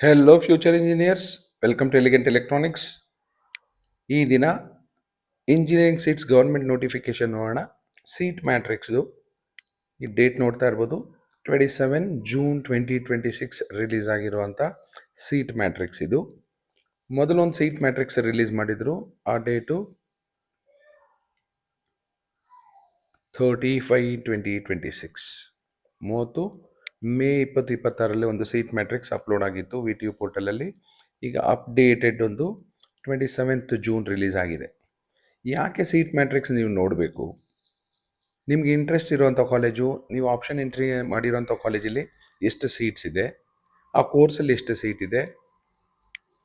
Hello future engineers, welcome to Elegant Electronics. ಈ ದಿನ engineering seats government notification ನೋಡೋಣ. Seat ಮ್ಯಾಟ್ರಿಕ್ಸ್ದು ಈ ಡೇಟ್ ನೋಡ್ತಾ ಇರ್ಬೋದು. 27 ಜೂನ್ 2026 ರಿಲೀಸ್ ಆಗಿರುವಂಥ ಸೀಟ್ ಮ್ಯಾಟ್ರಿಕ್ಸ್ ಇದು. ಮೊದಲೊಂದು ಸೀಟ್ ಮ್ಯಾಟ್ರಿಕ್ಸ್ ರಿಲೀಸ್ ಮಾಡಿದ್ರು. ಆ ಡೇಟು 30/5/2026, 30 ಮೇ 2026 ಒಂದು ಸೀಟ್ ಮ್ಯಾಟ್ರಿಕ್ಸ್ ಅಪ್ಲೋಡ್ ಆಗಿತ್ತು VTU ಪೋರ್ಟಲಲ್ಲಿ. ಈಗ ಅಪ್ಡೇಟೆಡ್ ಒಂದು 27 ಜೂನ್ ರಿಲೀಸ್ ಆಗಿದೆ. ಯಾಕೆ ಸೀಟ್ ಮ್ಯಾಟ್ರಿಕ್ಸ್ ನೀವು ನೋಡಬೇಕು? ನಿಮ್ಗೆ ಇಂಟ್ರೆಸ್ಟ್ ಇರುವಂಥ ಕಾಲೇಜು, ನೀವು ಆಪ್ಷನ್ ಎಂಟ್ರಿ ಮಾಡಿರೋಂಥ ಕಾಲೇಜಲ್ಲಿ ಎಷ್ಟು ಸೀಟ್ಸ್ ಇದೆ, ಆ ಕೋರ್ಸಲ್ಲಿ ಎಷ್ಟು ಸೀಟ್ ಇದೆ,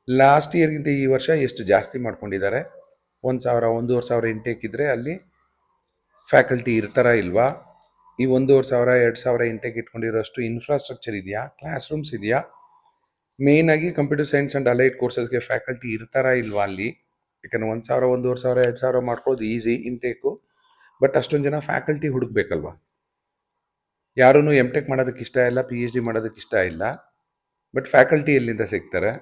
ಲಾಸ್ಟ್ ಇಯರ್ಗಿಂತ ಈ ವರ್ಷ ಎಷ್ಟು ಜಾಸ್ತಿ ಮಾಡ್ಕೊಂಡಿದ್ದಾರೆ, 1,000 1,500 ಇಂಟೇಕ್ ಇದ್ದರೆ ಅಲ್ಲಿ ಫ್ಯಾಕಲ್ಟಿ ಇರ್ತಾರಾ ಇಲ್ವಾ, ಈ 1,500 2,000 ಇಂಟೇಕ್ ಇಟ್ಕೊಂಡಿರೋಷ್ಟು ಇನ್ಫ್ರಾಸ್ಟ್ರಕ್ಚರ್ ಇದೆಯಾ, ಕ್ಲಾಸ್ ರೂಮ್ಸ್ ಇದೆಯಾ, ಮೇಯ್ನಾಗಿ ಕಂಪ್ಯೂಟರ್ ಸೈನ್ಸ್ ಆ್ಯಂಡ್ ಅಲೈಡ್ ಕೋರ್ಸಸ್ಗೆ ಫ್ಯಾಕಲ್ಟಿ ಇರ್ತಾರಾ ಇಲ್ವಾ ಅಲ್ಲಿ. ಯಾಕಂದರೆ 1,000 1,500 2,000 ಮಾಡ್ಕೊಳ್ಳೋದು ಈಸಿ ಇಂಟೇಕು, ಬಟ್ ಅಷ್ಟೊಂದು ಜನ ಫ್ಯಾಕಲ್ಟಿ ಹುಡುಕ್ಬೇಕಲ್ವ. ಯಾರೂ ಎಮ್ ಟೆಕ್ ಮಾಡೋದಕ್ಕೆ ಇಷ್ಟ ಇಲ್ಲ, PhD ಮಾಡೋದಕ್ಕೆ ಇಷ್ಟ ಇಲ್ಲ, ಬಟ್ ಫ್ಯಾಕಲ್ಟಿ ಎಲ್ಲಿಂದ ಸಿಗ್ತಾರೆ?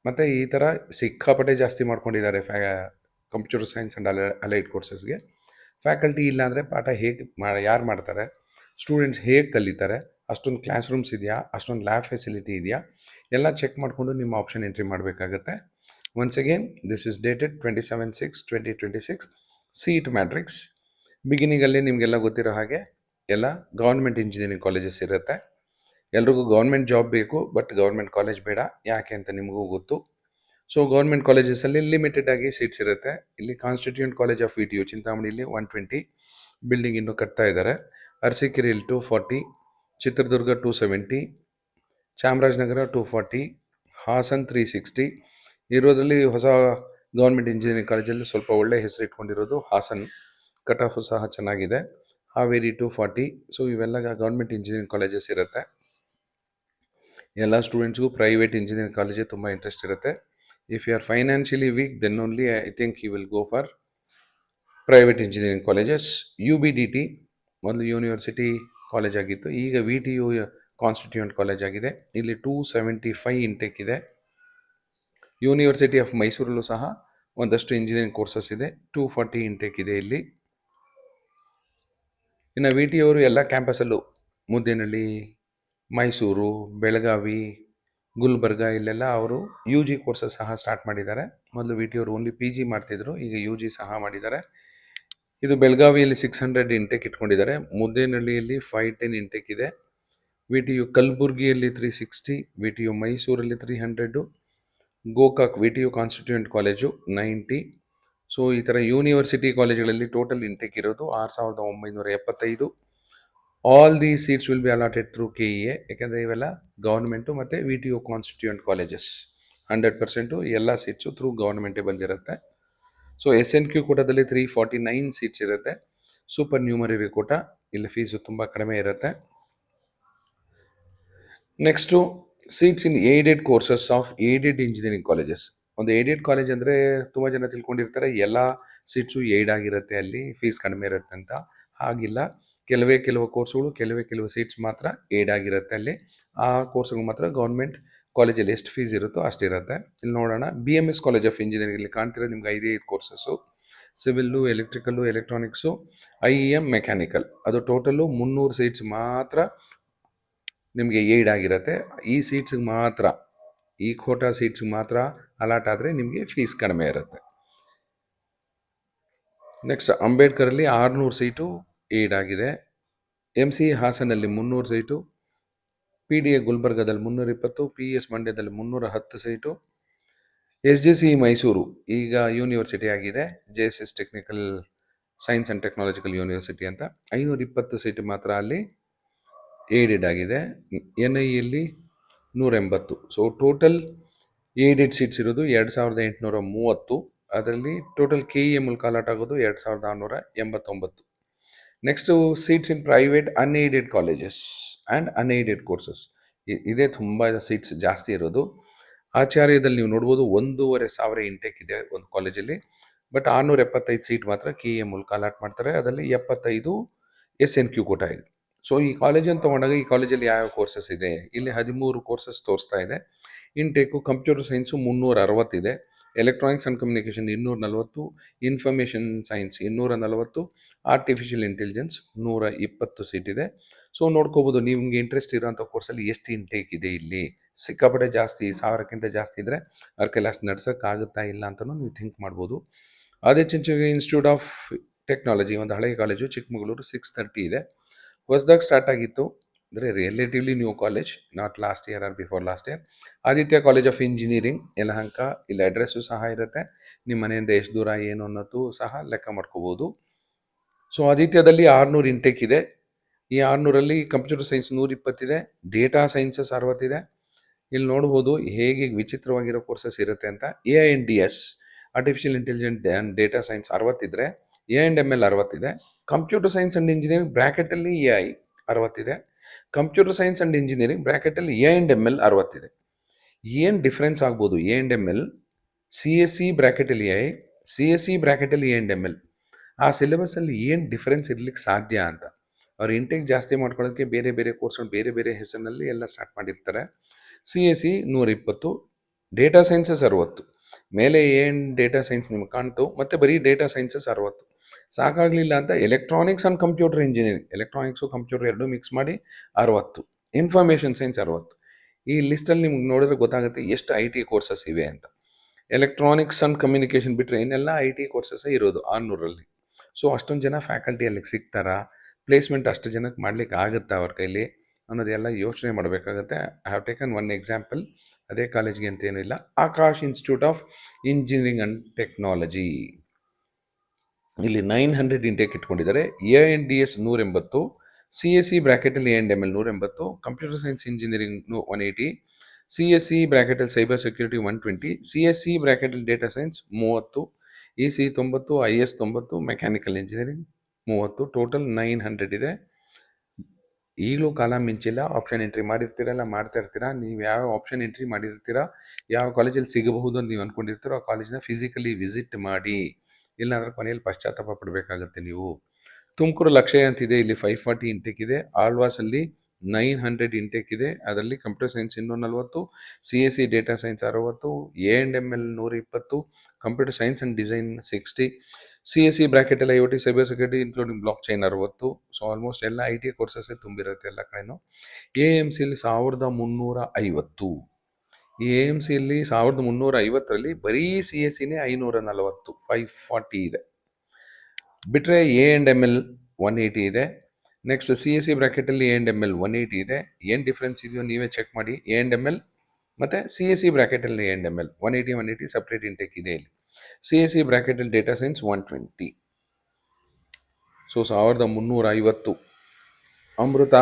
ಮತ್ತು ಈ ಥರ ಸಿಕ್ಕಾಪಟ್ಟೆ ಜಾಸ್ತಿ ಮಾಡ್ಕೊಂಡಿದ್ದಾರೆ ಕಂಪ್ಯೂಟರ್ ಸೈನ್ಸ್ ಆ್ಯಂಡ್ ಅಲೈಡ್ ಕೋರ್ಸಸ್ಗೆ. ಫ್ಯಾಕಲ್ಟಿ ಇಲ್ಲ ಅಂದರೆ ಪಾಠ ಹೇಗೆ ಯಾರು ಮಾಡ್ತಾರೆ? ಸ್ಟೂಡೆಂಟ್ಸ್ ಹೇಗೆ ಕಲಿತಾರೆ? ಅಷ್ಟೊಂದು ಕ್ಲಾಸ್ ರೂಮ್ಸ್ ಇದೆಯಾ, ಅಷ್ಟೊಂದು ಲ್ಯಾಬ್ ಫೆಸಿಲಿಟಿ ಇದೆಯಾ, ಎಲ್ಲ ಚೆಕ್ ಮಾಡಿಕೊಂಡು ನಿಮ್ಮ ಆಪ್ಷನ್ ಎಂಟ್ರಿ ಮಾಡಬೇಕಾಗತ್ತೆ. Once again, this is dated 27/6/2026 seat matrix. ಬಿಗಿನಿಂಗಲ್ಲಿ ನಿಮಗೆಲ್ಲ ಗೊತ್ತಿರೋ ಹಾಗೆ ಎಲ್ಲ ಗೌರ್ಮೆಂಟ್ ಇಂಜಿನಿಯರಿಂಗ್ ಕಾಲೇಜಸ್ ಇರುತ್ತೆ. ಎಲ್ರಿಗೂ ಗೌರ್ಮೆಂಟ್ ಜಾಬ್ ಬೇಕು, ಬಟ್ ಗೌರ್ಮೆಂಟ್ ಕಾಲೇಜ್ ಬೇಡ. ಯಾಕೆ ಅಂತ ನಿಮಗೂ ಗೊತ್ತು. ಸೊ ಗೌರ್ಮೆಂಟ್ ಕಾಲೇಜಸಲ್ಲಿ ಲಿಮಿಟೆಡ್ ಆಗಿ ಸೀಟ್ಸ್ ಇರುತ್ತೆ. ಇಲ್ಲಿ ಕಾನ್ಸ್ಟಿಟ್ಯೂಂಟ್ ಕಾಲೇಜ್ ಆಫ್ VTU ಚಿಂತಾಮಣಿಲಿ 120 ಬಿಲ್ಡಿಂಗ್ ಇನ್ನೂ ಕಟ್ತಾ ಇದ್ದಾರೆ. ಅರಸೀಕೆರೆಯಲ್ಲಿ 240, ಚಿತ್ರದುರ್ಗ 270, ಚಾಮರಾಜನಗರ 240, ಹಾಸನ್ 360. ಇರೋದ್ರಲ್ಲಿ ಹೊಸ ಗೌರ್ಮೆಂಟ್ ಇಂಜಿನಿಯರಿಂಗ್ ಕಾಲೇಜಲ್ಲಿ ಸ್ವಲ್ಪ ಒಳ್ಳೆ ಹೆಸರು ಇಟ್ಕೊಂಡಿರೋದು ಹಾಸನ್. ಕಟ್ ಆಫು ಸಹ ಚೆನ್ನಾಗಿದೆ. ಹಾವೇರಿ 240. ಸೊ ಇವೆಲ್ಲ ಗೌರ್ಮೆಂಟ್ ಇಂಜಿನಿಯರಿಂಗ್ ಕಾಲೇಜಸ್ ಇರುತ್ತೆ. ಎಲ್ಲ ಸ್ಟೂಡೆಂಟ್ಸ್ಗೂ ಪ್ರೈವೇಟ್ ಇಂಜಿನಿಯರಿಂಗ್ ಕಾಲೇಜೇ ತುಂಬ ಇಂಟ್ರೆಸ್ಟ್ ಇರುತ್ತೆ. If you are financially weak, then only I think you will go for private engineering colleges. UBDT ಒಂದು ಯೂನಿವರ್ಸಿಟಿ ಕಾಲೇಜ್ ಆಗಿತ್ತು, ಈಗ VTU ಕಾನ್ಸ್ಟಿಟ್ಯೂಂಟ್ ಕಾಲೇಜ್ ಆಗಿದೆ. ಇಲ್ಲಿ 275 ಇಂಟೇಕ್ ಇದೆ. ಯೂನಿವರ್ಸಿಟಿ ಆಫ್ ಮೈಸೂರಲ್ಲೂ ಸಹ ಒಂದಷ್ಟು ಇಂಜಿನಿಯರಿಂಗ್ ಕೋರ್ಸಸ್ ಇದೆ, 240 ಇಂಟೇಕ್ ಇದೆ ಇಲ್ಲಿ. ಇನ್ನು VTU ಅವರು ಎಲ್ಲ ಕ್ಯಾಂಪಸಲ್ಲೂ ಮುದ್ದೇನಹಳ್ಳಿ, ಮೈಸೂರು, ಬೆಳಗಾವಿ, ಗುಲ್ಬರ್ಗ ಇಲ್ಲೆಲ್ಲ ಅವರು UG ಕೋರ್ಸಸ್ ಸಹ ಸ್ಟಾರ್ಟ್ ಮಾಡಿದ್ದಾರೆ. ಮೊದಲು VTU ಅವರು ಓನ್ಲಿ PG ಮಾಡ್ತಿದ್ರು, ಈಗ UG ಸಹ ಮಾಡಿದ್ದಾರೆ. ಇದು ಬೆಳಗಾವಿಯಲ್ಲಿ 600 ಇಂಟೇಕ್ ಇಟ್ಕೊಂಡಿದ್ದಾರೆ. ಮುದ್ದೇನಹಳ್ಳಿಯಲ್ಲಿ 510 ಇಂಟೇಕ್ ಇದೆ. VTU ಕಲಬುರ್ಗಿಯಲ್ಲಿ 360, VTU ಮೈಸೂರಲ್ಲಿ 300, Gokak VTU constituent college 90. So ಈ ಥರ ಯೂನಿವರ್ಸಿಟಿ ಕಾಲೇಜುಗಳಲ್ಲಿ ಟೋಟಲ್ ಇಂಟೇಕ್ ಇರೋದು 6,975. All the seats will be allotted through KEA, ಯಾಕೆಂದರೆ ಇವೆಲ್ಲ ಗೌರ್ಮೆಂಟು ಮತ್ತು VTU ಕಾನ್ಸ್ಟಿಟ್ಯೂಂಟ್ ಕಾಲೇಜಸ್. 100% ಎಲ್ಲ ಸೀಟ್ಸು ಥ್ರೂ ಗೌರ್ಮೆಂಟೇ ಬಂದಿರುತ್ತೆ. ಸೊ SNQ ಕೋಟಾದಲ್ಲಿ 349 ಸೀಟ್ಸ್ ಇರುತ್ತೆ. ಸೂಪರ್ ನ್ಯೂಮರಿ ಕೋಟ, ಇಲ್ಲಿ ಫೀಸು ತುಂಬ ಕಡಿಮೆ ಇರುತ್ತೆ. Next seats in aided courses of aided engineering colleges. ಒಂದು ಏಡೆಡ್ ಕಾಲೇಜ್ ಅಂದರೆ ತುಂಬ ಜನ ತಿಳ್ಕೊಂಡಿರ್ತಾರೆ ಎಲ್ಲ ಸೀಟ್ಸು ಏಡ್ ಆಗಿರುತ್ತೆ, ಅಲ್ಲಿ ಫೀಸ್ ಕಡಿಮೆ ಇರುತ್ತೆ ಅಂತ. ಹಾಗಿಲ್ಲ, ಕೆಲವು ಕೋರ್ಸ್ಗಳು ಕೆಲವು ಸೀಟ್ಸ್ ಮಾತ್ರ ಏಡ್ ಆಗಿರುತ್ತೆ ಅಲ್ಲಿ. ಆ ಕೋರ್ಸ್ಗಳು ಮಾತ್ರ ಗೌರ್ಮೆಂಟ್ ಕಾಲೇಜಲ್ಲಿ ಎಷ್ಟು ಫೀಸ್ ಇರುತ್ತೋ ಅಷ್ಟಿರುತ್ತೆ. ಇಲ್ಲಿ ನೋಡೋಣ, BMS ಕಾಲೇಜ್ ಆಫ್ ಇಂಜಿನಿಯರಿಂಗ್ ಇಲ್ಲಿ ಕಾಣ್ತಿರೋ ನಿಮ್ಗೆ 5 courses: civil, electrical, electronics, IEM, mechanical. ಅದು ಟೋಟಲು 300 ಸೀಟ್ಸ್ ಮಾತ್ರ ನಿಮಗೆ ಏಡ್ ಆಗಿರುತ್ತೆ. ಈ ಸೀಟ್ಸ್ಗೆ ಮಾತ್ರ, ಈ ಕೋಟಾ ಸೀಟ್ಸ್ಗೆ ಮಾತ್ರ ಅಲಾಟ್ ಆದರೆ ನಿಮಗೆ ಫೀಸ್ ಕಡಿಮೆ ಇರುತ್ತೆ. ನೆಕ್ಸ್ಟ್ ಅಂಬೇಡ್ಕರಲ್ಲಿ 600 ಸೀಟು ಏಡ್ ಆಗಿದೆ. MCE ಹಾಸನಲ್ಲಿ 300 ಸೀಟು, PDA ಗುಲ್ಬರ್ಗದಲ್ಲಿ 320, PS ಮಂಡ್ಯದಲ್ಲಿ 310 ಸೀಟು, SJCE ಮೈಸೂರು ಈಗ ಯೂನಿವರ್ಸಿಟಿ ಆಗಿದೆ, JSS technical science and technological university ಅಂತ, 520 ಸೀಟು ಮಾತ್ರ ಅಲ್ಲಿ ಏಡೆಡ್ ಆಗಿದೆ. NIಯಲ್ಲಿ 180. ಸೊ ಟೋಟಲ್ ಏಡೆಡ್ ಸೀಟ್ಸ್ ಇರೋದು 2,830. ಅದರಲ್ಲಿ ಟೋಟಲ್ KEA ಮೂಲಕ ಅಲಾಟ್ ಆಗೋದು 2,689. Next seats in private unaided colleges and unaided courses. ಇದೇ ತುಂಬ ಸೀಟ್ಸ್ ಜಾಸ್ತಿ ಇರೋದು. ಆಚಾರ್ಯದಲ್ಲಿ ನೀವು ನೋಡ್ಬೋದು 1,500 ಇಂಟೇಕ್ ಇದೆ ಒಂದು ಕಾಲೇಜಲ್ಲಿ, ಬಟ್ 675 ಸೀಟ್ ಮಾತ್ರ KEA ಮೂಲಕ ಅಲಾಟ್ ಮಾಡ್ತಾರೆ. ಅದರಲ್ಲಿ 75 SNQ ಕೋಟಾ ಇದೆ. ಸೊ ಈ ಕಾಲೇಜನ್ನು ತೊಗೊಂಡಾಗ ಈ ಕಾಲೇಜಲ್ಲಿ ಯಾವ ಕೋರ್ಸಸ್ ಇದೆ, ಇಲ್ಲಿ 13 ಕೋರ್ಸಸ್ ತೋರಿಸ್ತಾ ಇದೆ. Intake computer science 360 electronics and communication 240, information science 240, artificial intelligence 120 seat ಇದೆ. ಸೊ ನೋಡ್ಕೋಬೋದು ನಿಮಗೆ ಇಂಟ್ರೆಸ್ಟ್ ಇರೋಂಥ ಕೋರ್ಸಲ್ಲಿ ಎಷ್ಟು ಇಂಟೇಕ್ ಇದೆ. ಇಲ್ಲಿ ಸಿಕ್ಕಾಪಟ್ಟೆ ಜಾಸ್ತಿ, 1000ಕ್ಕಿಂತ ಜಾಸ್ತಿ ಇದ್ದರೆ ಅವ್ರ ಕೈಲಿ ಅಷ್ಟು ನಡ್ಸೋಕ್ಕಾಗುತ್ತಾ ಇಲ್ಲ ಅಂತಲೂ ನೀವು ಥಿಂಕ್ ಮಾಡ್ಬೋದು. ಆದಿಚುಂಚನಗಿರಿ ಇನ್ಸ್ಟಿಟ್ಯೂಟ್ ಆಫ್ ಟೆಕ್ನಾಲಜಿ, ಒಂದು ಹಳೆಯ ಕಾಲೇಜು, ಚಿಕ್ಕಮಗಳೂರು 630 ಇದೆ. ಹೊಸದಾಗಿ ಸ್ಟಾರ್ಟ್ ಆಗಿತ್ತು, ಅಂದರೆ relatively new college, not last year or before last year. Aditya college of engineering Yelahanka, ಇಲ್ಲಿ ಅಡ್ರೆಸ್ಸು ಸಹ ಇರುತ್ತೆ. ನಿಮ್ಮ ಮನೆಯಿಂದ ಎಷ್ಟು ದೂರ ಏನು ಅನ್ನೋದು ಸಹ ಲೆಕ್ಕ ಮಾಡ್ಕೋಬೋದು. ಸೊ ಆದಿತ್ಯದಲ್ಲಿ 600 ಇಂಟೇಕ್ ಇದೆ. ಈ 600ರಲ್ಲಿ ಕಂಪ್ಯೂಟರ್ ಸೈನ್ಸ್ 120 ಇದೆ, ಡೇಟಾ ಸೈನ್ಸಸ್ 60 ಇದೆ. ಇಲ್ಲಿ ನೋಡ್ಬೋದು ಹೇಗೆ ವಿಚಿತ್ರವಾಗಿರೋ ಕೋರ್ಸಸ್ ಇರುತ್ತೆ ಅಂತ. AI&DS artificial intelligent and data science 60 ಇದ್ದರೆ AI&ML 60 ಇದೆ. ಕಂಪ್ಯೂಟರ್ ಸೈನ್ಸ್ ಆ್ಯಂಡ್ ಇಂಜಿನಿಯರಿಂಗ್ ಬ್ರ್ಯಾಕೆಟಲ್ಲಿ AI 60 ಇದೆ. ಕಂಪ್ಯೂಟರ್ ಸೈನ್ಸ್ ಆ್ಯಂಡ್ ಇಂಜಿನಿಯರಿಂಗ್ ಬ್ರ್ಯಾಕೆಟಲ್ಲಿ AI&ML 60 ಇದೆ. ಏನು ಡಿಫ್ರೆನ್ಸ್ ಆಗ್ಬೋದು? AI&ML CSE ಬ್ರ್ಯಾಕೆಟಲ್ಲಿ AI, CSE ಬ್ರ್ಯಾಕೆಟಲ್ಲಿ AI&ML. ಆ ಸಿಲೆಬಸಲ್ಲಿ ಏನು ಡಿಫ್ರೆನ್ಸ್ ಇರ್ಲಿಕ್ಕೆ ಸಾಧ್ಯ ಅಂತ. ಅವ್ರು ಇಂಟೇಕ್ ಜಾಸ್ತಿ ಮಾಡ್ಕೊಳ್ಳೋಕ್ಕೆ ಬೇರೆ ಬೇರೆ ಕೋರ್ಸ್ಗಳು ಬೇರೆ ಬೇರೆ ಹೆಸರಿನಲ್ಲಿ ಎಲ್ಲ ಸ್ಟಾರ್ಟ್ ಮಾಡಿರ್ತಾರೆ. CSE 120, ಡೇಟಾ ಸೈನ್ಸಸ್ 60, ಮೇಲೆ ಏನು ಡೇಟಾ ಸೈನ್ಸ್ ನಿಮ್ಗೆ ಕಾಣ್ತು, ಮತ್ತು ಬರೀ ಡೇಟಾ ಸೈನ್ಸಸ್ 60. ಸಾಕಾಗಲಿಲ್ಲ ಅಂತ electronics and computer engineering, electronics computer ಎರಡೂ ಮಿಕ್ಸ್ ಮಾಡಿ 60, ಇನ್ಫಾರ್ಮೇಷನ್ ಸೈನ್ಸ್ 60. ಈ ಲಿಸ್ಟಲ್ಲಿ ನಿಮ್ಗೆ ನೋಡಿದ್ರೆ ಗೊತ್ತಾಗುತ್ತೆ ಎಷ್ಟು IT ಕೋರ್ಸಸ್ ಇವೆ ಅಂತ. ಎಲೆಕ್ಟ್ರಾನಿಕ್ಸ್ ಆ್ಯಂಡ್ ಕಮ್ಯುನಿಕೇಷನ್ ಬಿಟ್ಟರೆ ಇನ್ನೆಲ್ಲ IT ಕೋರ್ಸಸ್ಸೇ ಇರೋದು 600ರಲ್ಲಿ. ಸೊ ಅಷ್ಟೊಂದು ಜನ ಫ್ಯಾಕಲ್ಟಿ ಅಲ್ಲಿಗೆ ಸಿಗ್ತಾರಾ, ಪ್ಲೇಸ್ಮೆಂಟ್ ಅಷ್ಟು ಜನಕ್ಕೆ ಮಾಡ್ಲಿಕ್ಕೆ ಆಗುತ್ತಾ ಅವ್ರ ಕೈಲಿ ಅನ್ನೋದೆಲ್ಲ ಯೋಚನೆ ಮಾಡಬೇಕಾಗತ್ತೆ. I have taken one example, ಅದೇ ಕಾಲೇಜ್ಗೆ ಅಂತ ಏನಿಲ್ಲ. Akash institute of engineering and technology, ಇಲ್ಲಿ 900 ಇಂಟೇಕ್ ಇಟ್ಕೊಂಡಿದ್ದಾರೆ. AI&DS 180, CSE ಬ್ರ್ಯಾಕೆಟಲ್ಲಿ AI&ML 180, computer science engineering 180, CSE ಬ್ರ್ಯಾಕೆಟಲ್ಲಿ ಸೈಬರ್ ಸೆಕ್ಯೂರಿಟಿ 120, CSE ಬ್ರ್ಯಾಕೆಟಲ್ಲಿ data science 30, EC 90, IS 90, mechanical engineering 30, total 900 ಇದೆ. ಈಗಲೂ ಕಾಲ ಮಿಂಚಿಲ್ಲ. ಆಪ್ಷನ್ ಎಂಟ್ರಿ ಮಾಡಿರ್ತೀರಲ್ಲ, ಮಾಡ್ತಾ ಇರ್ತೀರಾ. ನೀವು ಯಾವ ಆಪ್ಷನ್ ಎಂಟ್ರಿ ಮಾಡಿರ್ತೀರಾ, ಯಾವ ಕಾಲೇಜಲ್ಲಿ ಸಿಗಬಹುದು ಅಂತ ನೀವು ಅಂದ್ಕೊಂಡಿರ್ತೀರೋ ಆ ಕಾಲೇಜನ್ನ ಫಿಸಿಕಲಿ ವಿಸಿಟ್ ಮಾಡಿ. ಇಲ್ಲಾಂದ್ರೆ ಕೊನೆಯಲ್ಲಿ ಪಶ್ಚಾತ್ತಾಪ ಪಡಬೇಕಾಗತ್ತೆ ನೀವು. ತುಮಕೂರು ಲಕ್ಷಯ ಅಂತಿದೆ, ಇಲ್ಲಿ 540 ಇಂಟೇಕ್ ಇದೆ. ಆಳ್ವಾಸಲ್ಲಿ 900 ಇಂಟೇಕ್ ಇದೆ. ಅದರಲ್ಲಿ computer science 240, CSE data science 60, AI&ML 120, computer science and design 60, CSE ಬ್ರ್ಯಾಕೆಟಲ್ಲಿ IoT cyber security including blockchain 60. So almost ಎಲ್ಲ IT ಕೋರ್ಸಸ್ಸೇ ತುಂಬಿರುತ್ತೆ ಎಲ್ಲ ಕಡೆನೂ. AMCಯಲ್ಲಿ 1350. ಈ AMCಯಲ್ಲಿ 1350ರಲ್ಲಿ ಬರೀ CSEನೇ 540, 540 ಇದೆ. ಬಿಟ್ಟರೆ AI&ML 180 ಇದೆ. ನೆಕ್ಸ್ಟ್ CSE ಬ್ರ್ಯಾಕೆಟಲ್ಲಿ AI&ML 180 ಇದೆ. ಏನು ಡಿಫ್ರೆನ್ಸ್ ಇದೆಯೋ ನೀವೇ ಚೆಕ್ ಮಾಡಿ. AI&ML ಮತ್ತು CSE ಬ್ರ್ಯಾಕೆಟಲ್ಲಿ AI&ML 180 ಸಪ್ರೇಟ್ ಇಂಟೇಕ್ ಇದೆ ಇಲ್ಲಿ. CSE ಬ್ರ್ಯಾಕೆಟಲ್ಲಿ data science 120. So 1350. Amrita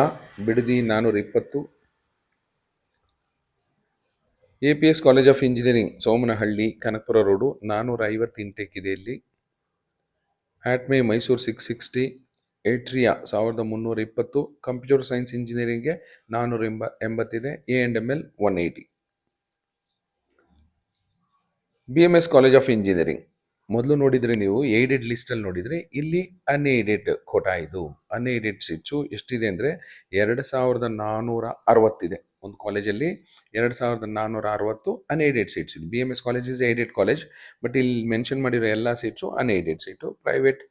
Bidadi 420, APS college of engineering Somanahalli Kanakapura road 450 intake ಇದೆ ಇಲ್ಲಿ. ಆಟ್ಮೆ ಮೈಸೂರು 660, ಏಟ್ರಿಯಾ 1320, ಕಂಪ್ಯೂಟರ್ ಸೈನ್ಸ್ ಇಂಜಿನಿಯರಿಂಗ್ಗೆ 480 ಇದೆ. AI&ML 180. BMS college of engineering ಮೊದಲು ನೋಡಿದರೆ ನೀವು ಏಡೆಡ್ ಲಿಸ್ಟಲ್ಲಿ ನೋಡಿದರೆ ಇಲ್ಲಿ ಅನ್ಏಡೆಡ್ ಕೋಟಾ. ಇದು ಅನ್ಏಡೆಡ್ ಸೀಟ್ಸು ಎಷ್ಟಿದೆ ಅಂದರೆ 2460 ಇದೆ. ಒಂದು ಕಾಲೇಜಲ್ಲಿ 2460 ಅನ್ಏಡೆಡ್ ಸೀಟ್ಸ್ ಇದೆ. BMS college is aided college, but ಇಲ್ಲಿ ಮೆನ್ಷನ್ ಮಾಡಿರೋ ಎಲ್ಲ seats unaided seat. Private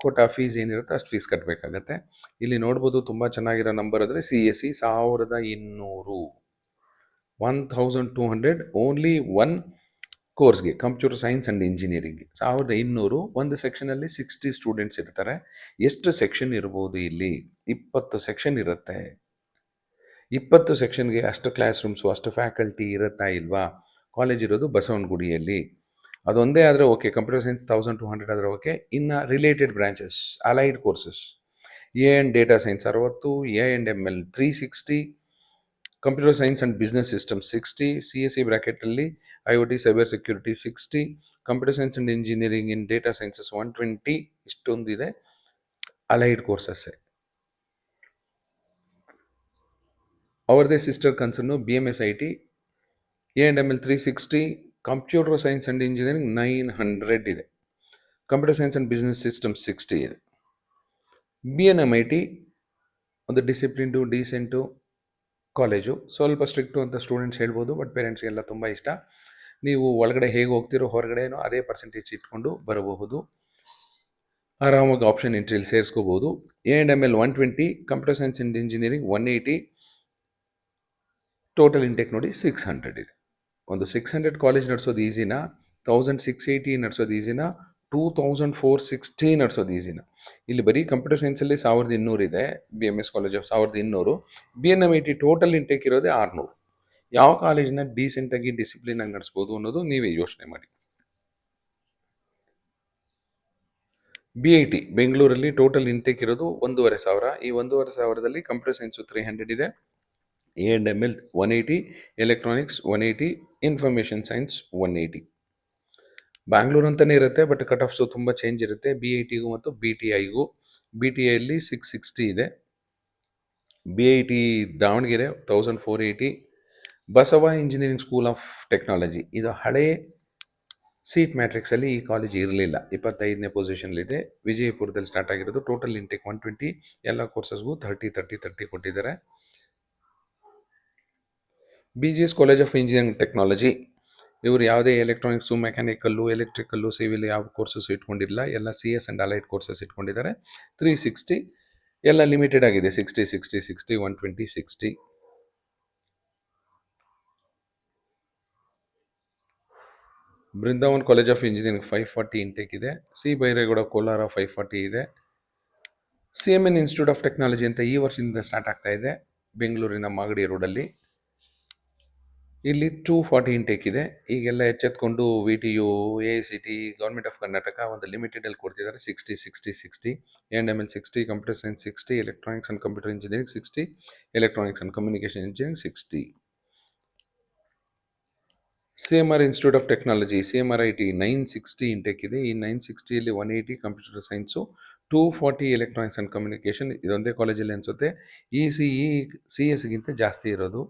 quota fees ಏನಿರುತ್ತೆ ಅಷ್ಟು ಫೀಸ್ ಕಟ್ಟಬೇಕಾಗತ್ತೆ. ಇಲ್ಲಿ ನೋಡ್ಬೋದು ತುಂಬ ಚೆನ್ನಾಗಿರೋ ನಂಬರ್ ಅಂದರೆ CSE 1200, 1200 ಓನ್ಲಿ ಒನ್ ಕೋರ್ಸ್ಗೆ, ಕಂಪ್ಯೂಟರ್ ಸೈನ್ಸ್ ಆ್ಯಂಡ್ ಇಂಜಿನಿಯರಿಂಗ್ಗೆ 1200. ಒಂದು ಸೆಕ್ಷನಲ್ಲಿ 60 ಸ್ಟೂಡೆಂಟ್ಸ್ ಇರ್ತಾರೆ. ಎಷ್ಟು ಸೆಕ್ಷನ್ ಇರ್ಬೋದು ಇಲ್ಲಿ? 20 ಸೆಕ್ಷನ್ ಇರುತ್ತೆ. 20 ಸೆಕ್ಷನ್ಗೆ ಅಷ್ಟು ಕ್ಲಾಸ್ ರೂಮ್ಸು, ಅಷ್ಟು ಫ್ಯಾಕಲ್ಟಿ ಇರುತ್ತಾ ಇಲ್ವಾ? ಕಾಲೇಜ್ ಇರೋದು ಬಸವನಗುಡಿಯಲ್ಲಿ. ಅದೊಂದೇ ಆದರೆ ಓಕೆ, ಕಂಪ್ಯೂಟರ್ ಸೈನ್ಸ್ 1200 ಆದರೆ ಓಕೆ. ಇನ್ನು related branches, allied courses, AI and data science 60, AI&ML 360, computer science and business system 60, CSE ಬ್ರ್ಯಾಕೆಟಲ್ಲಿ IoT cyber security 60, computer science and engineering in data sciences 120. ಇಷ್ಟೊಂದಿದೆ allied ಕೋರ್ಸಸ್ಸೇ. ಅವ್ರದ್ದೇ sister concern BMS IT, AI&ML 360, computer science and engineering 900 ಇದೆ. Computer science and business system 60 ಇದೆ. BNMIT ಒಂದು disciplined decent college. ಸ್ವಲ್ಪ strict ಅಂತ students ಹೇಳ್ಬೋದು, but ಪೇರೆಂಟ್ಸ್ಗೆಲ್ಲ ತುಂಬ ಇಷ್ಟ. ನೀವು ಒಳಗಡೆ ಹೇಗೆ ಹೋಗ್ತಿರೋ ಹೊರಗಡೆನೂ ಅದೇ ಪರ್ಸೆಂಟೇಜ್ ಇಟ್ಕೊಂಡು ಬರಬಹುದು. ಆರಾಮಾಗಿ ಆಪ್ಷನ್ ಎಂಟ್ರಿಯಲ್ಲಿ ಸೇರಿಸ್ಕೋಬೋದು. A&ML 120, computer science and engineering 180, total intake ನೋಡಿ 600 ಇದೆ. ಒಂದು 600 ಕಾಲೇಜ್ ನಡೆಸೋದು ಈಸಿನಾ, 1680 ನಡೆಸೋದು ಈಸಿನಾ, 2460 ನಡೆಸೋದು ಈಸಿನಾ? ಇಲ್ಲಿ ಬರೀ ಕಂಪ್ಯೂಟರ್ ಸೈನ್ಸಲ್ಲಿ 1200 ಇದೆ, BMS college 1200, BNMIT total intake ಇರೋದೇ 600. ಯಾವ ಕಾಲೇಜಿನ ಡೀಸೆಂಟಾಗಿ ಡಿಸಿಪ್ಲಿನಾಗಿ ನಡೆಸ್ಬೋದು ಅನ್ನೋದು ನೀವೇ ಯೋಚನೆ ಮಾಡಿ. BIT ಬೆಂಗಳೂರಲ್ಲಿ ಟೋಟಲ್ ಇಂಟೇಕ್ ಇರೋದು 1500. ಈ 1500ದಲ್ಲಿ ಕಂಪ್ಯೂಟರ್ ಸೈನ್ಸು 300 ಇದೆ, A&ML 180, electronics 180, information science 180. Bangalore ಅಂತಲೇ ಇರುತ್ತೆ, ಬಟ್ ಕಟ್ ಆಫ್ಸು ತುಂಬ ಚೇಂಜ್ ಇರುತ್ತೆ. BITಗೂ ಮತ್ತು BTIಗೂ. BTIಯಲ್ಲಿ 660 ಇದೆ. BIT Davanagere 1480. Basava engineering school of technology, ಇದು ಹಳೇ ಸೀಟ್ ಮ್ಯಾಟ್ರಿಕ್ಸಲ್ಲಿ ಈ ಕಾಲೇಜ್ ಇರಲಿಲ್ಲ, 25ನೇ ಪೊಸಿಷನ್ಲಿದೆ. ವಿಜಯಪುರದಲ್ಲಿ ಸ್ಟಾರ್ಟ್ ಆಗಿರೋದು. ಟೋಟಲ್ ಇಂಟೇಕ್ 120, ಎಲ್ಲ ಕೋರ್ಸಸ್ಗೂ 30 ಕೊಟ್ಟಿದ್ದಾರೆ. BGS college of engineering technology, ಇವರು ಯಾವುದೇ ಎಲೆಕ್ಟ್ರಾನಿಕ್ಸು, ಮೆಕ್ಯಾನಿಕಲ್ಲು, ಎಲೆಕ್ಟ್ರಿಕಲ್ಲು, ಸಿವಿಲ್ ಯಾವ ಕೋರ್ಸಸ್ ಇಟ್ಕೊಂಡಿಲ್ಲ, ಎಲ್ಲ CS ಆ್ಯಂಡ್ ಅಲೈಡ್ ಕೋರ್ಸಸ್ ಇಟ್ಕೊಂಡಿದ್ದಾರೆ. 360, ಎಲ್ಲ ಲಿಮಿಟೆಡ್ ಆಗಿದೆ. 60, 60, 60, 120, 60. Brindavan college of engineering 540 intake ಇದೆ. ಸಿ ಬೈರೇಗೌಡ ಕೋಲಾರ 540 ಇದೆ. CMN ಇನ್ಸ್ಟಿಟ್ಯೂಟ್ ಆಫ್ ಟೆಕ್ನಾಲಜಿ ಅಂತ ಈ ವರ್ಷದಿಂದ ಸ್ಟಾರ್ಟ್ ಆಗ್ತಾ ಇದೆ, ಬೆಂಗಳೂರಿನ ಮಾಗಡಿ ರೋಡಲ್ಲಿ. ಇಲ್ಲಿ 240 ಇಂಟೇಕ್ ಇದೆ. ಈಗೆಲ್ಲ ಎಚ್ಚೆತ್ಕೊಂಡು VTU, AICT, government of Karnataka ಒಂದು ಲಿಮಿಟೆಡಲ್ಲಿ ಕೊಡ್ತಿದ್ದಾರೆ. 60, 60, 60. A&ML 60, computer science 60, electronics and computer engineering 60, electronics and communication engineering 60. CMR institute of technology, CMRIT 960 intake ಇದೆ. ಈ 960ಯಲ್ಲಿ 180 computer science, 240 electronics and communication. ಇದೊಂದೇ ಕಾಲೇಜಲ್ಲಿ ಅನಿಸುತ್ತೆ. ECE CS ಜಾಸ್ತಿ ಇರೋದು.